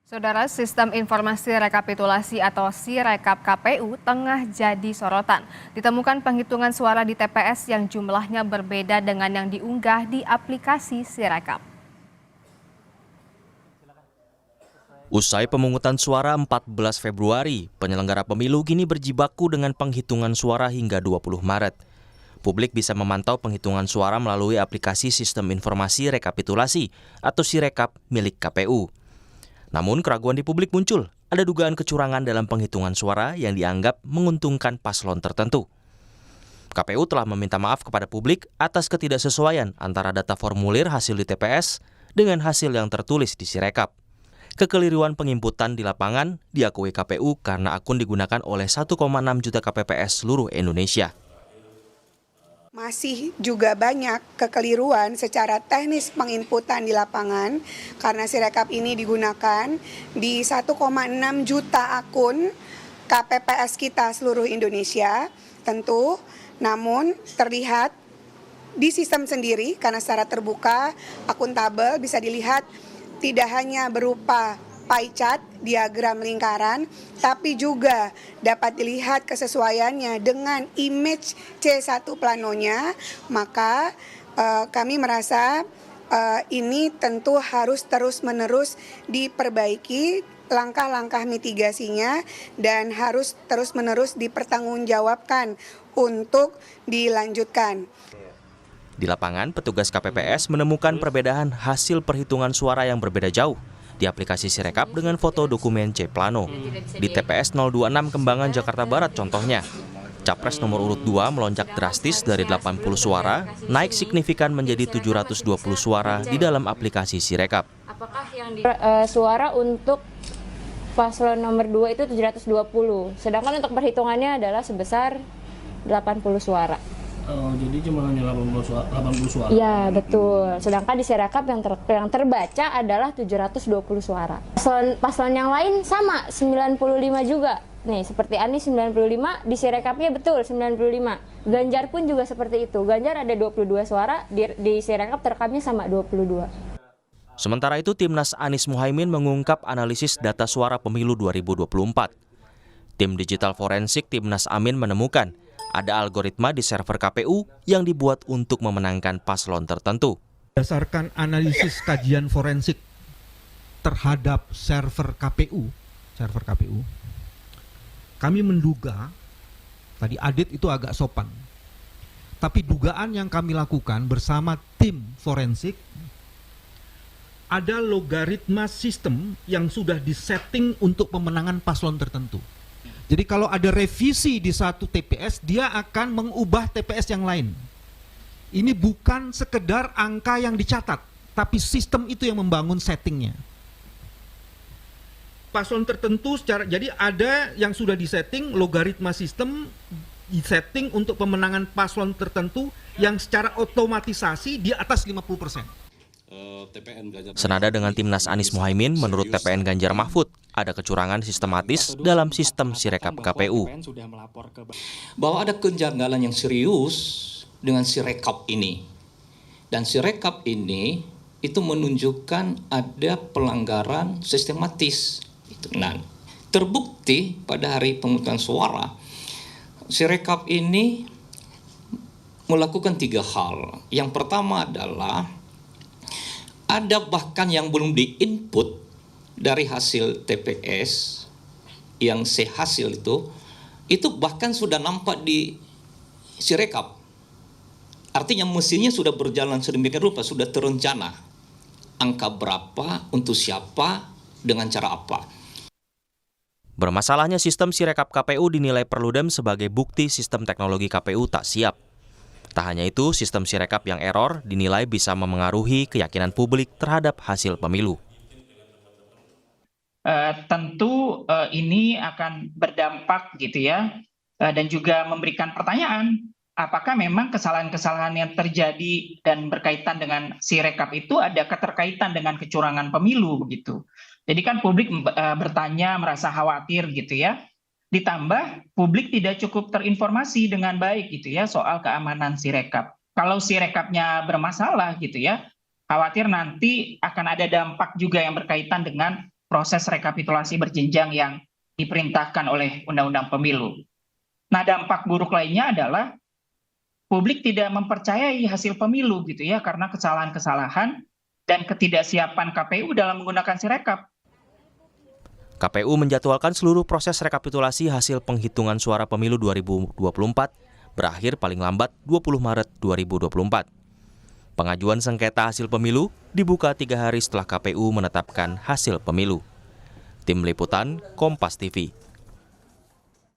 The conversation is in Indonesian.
Saudara, sistem informasi rekapitulasi atau Sirekap KPU tengah jadi sorotan. Ditemukan penghitungan suara di TPS yang jumlahnya berbeda dengan yang diunggah di aplikasi Sirekap. Usai pemungutan suara 14 Februari, penyelenggara pemilu kini berjibaku dengan penghitungan suara hingga 20 Maret. Publik bisa memantau penghitungan suara melalui aplikasi Sistem Informasi Rekapitulasi atau Sirekap milik KPU. Namun keraguan di publik muncul, ada dugaan kecurangan dalam penghitungan suara yang dianggap menguntungkan paslon tertentu. KPU telah meminta maaf kepada publik atas ketidaksesuaian antara data formulir hasil di TPS dengan hasil yang tertulis di Sirekap. Kekeliruan penginputan di lapangan diakui KPU karena akun digunakan oleh 1,6 juta KPPS seluruh Indonesia. Masih juga banyak kekeliruan secara teknis penginputan di lapangan karena Sirekap ini digunakan di 1,6 juta akun KPPS kita seluruh Indonesia tentu, namun terlihat di sistem sendiri karena secara terbuka, akuntabel bisa dilihat tidak hanya berupa pie chart, diagram lingkaran, tapi juga dapat dilihat kesesuaiannya dengan image C1 planonya, maka kami merasa ini tentu harus terus-menerus diperbaiki langkah-langkah mitigasinya dan harus terus-menerus dipertanggungjawabkan untuk dilanjutkan. Di lapangan, petugas KPPS menemukan perbedaan hasil perhitungan suara yang berbeda jauh di aplikasi Sirekap dengan foto dokumen C Plano. Di TPS 026 Kembangan, Jakarta Barat contohnya, Capres nomor urut 2 melonjak drastis dari 80 suara, naik signifikan menjadi 720 suara di dalam aplikasi Sirekap. Apakah yang suara untuk paslon nomor 2 itu 720, sedangkan untuk perhitungannya adalah sebesar 80 suara. Jadi jumlahnya 80 suara? Iya, betul. Sedangkan di Sirekap yang terbaca adalah 720 suara. Paslon yang lain sama, 95 juga. Nih, seperti Anies 95, di Sirekapnya betul 95. Ganjar pun juga seperti itu. Ganjar ada 22 suara, di Sirekap terekamnya sama 22. Sementara itu, Timnas Anies Muhaimin mengungkap analisis data suara pemilu 2024. Tim digital forensik Timnas Amin menemukan ada algoritma di server KPU yang dibuat untuk memenangkan paslon tertentu. Berdasarkan analisis kajian forensik terhadap server KPU, kami menduga, tadi Adit itu agak sopan, tapi dugaan yang kami lakukan bersama tim forensik, ada logaritma sistem yang sudah disetting untuk pemenangan paslon tertentu. Jadi kalau ada revisi di satu TPS, dia akan mengubah TPS yang lain. Ini bukan sekedar angka yang dicatat, tapi sistem itu yang membangun settingnya. Paslon tertentu jadi ada yang sudah disetting, logaritma sistem disetting untuk pemenangan paslon tertentu yang secara otomatisasi di atas 50%. Senada dengan Timnas Anies Muhaimin, menurut TPN Ganjar Mahfud, ada kecurangan sistematis dalam sistem Sirekap KPU. Bahwa ada kejanggalan yang serius dengan Sirekap ini. Dan Sirekap ini itu menunjukkan ada pelanggaran sistematis. Nah, terbukti pada hari pemungutan suara, Sirekap ini melakukan 3 hal. Yang pertama adalah ada bahkan yang belum diinput dari hasil TPS yang sehasil itu bahkan sudah nampak di Sirekap. Artinya mesinnya sudah berjalan sedemikian rupa, sudah terencana. Angka berapa, untuk siapa, dengan cara apa. Bermasalahnya sistem Sirekap KPU dinilai Perludem sebagai bukti sistem teknologi KPU tak siap. Tak hanya itu, sistem Sirekap yang error dinilai bisa memengaruhi keyakinan publik terhadap hasil pemilu. Tentu ini akan berdampak gitu ya, dan juga memberikan pertanyaan, apakah memang kesalahan-kesalahan yang terjadi dan berkaitan dengan Sirekap itu ada keterkaitan dengan kecurangan pemilu begitu. Jadi kan publik bertanya, merasa khawatir gitu ya. Ditambah publik tidak cukup terinformasi dengan baik gitu ya soal keamanan Sirekap. Kalau Sirekapnya bermasalah gitu ya, khawatir nanti akan ada dampak juga yang berkaitan dengan proses rekapitulasi berjenjang yang diperintahkan oleh Undang-Undang Pemilu. Nah, dampak buruk lainnya adalah publik tidak mempercayai hasil pemilu gitu ya, karena kesalahan-kesalahan dan ketidaksiapan KPU dalam menggunakan Sirekap. KPU menjadwalkan seluruh proses rekapitulasi hasil penghitungan suara pemilu 2024 berakhir paling lambat 20 Maret 2024. Pengajuan sengketa hasil pemilu dibuka 3 hari setelah KPU menetapkan hasil pemilu. Tim Liputan, Kompas TV.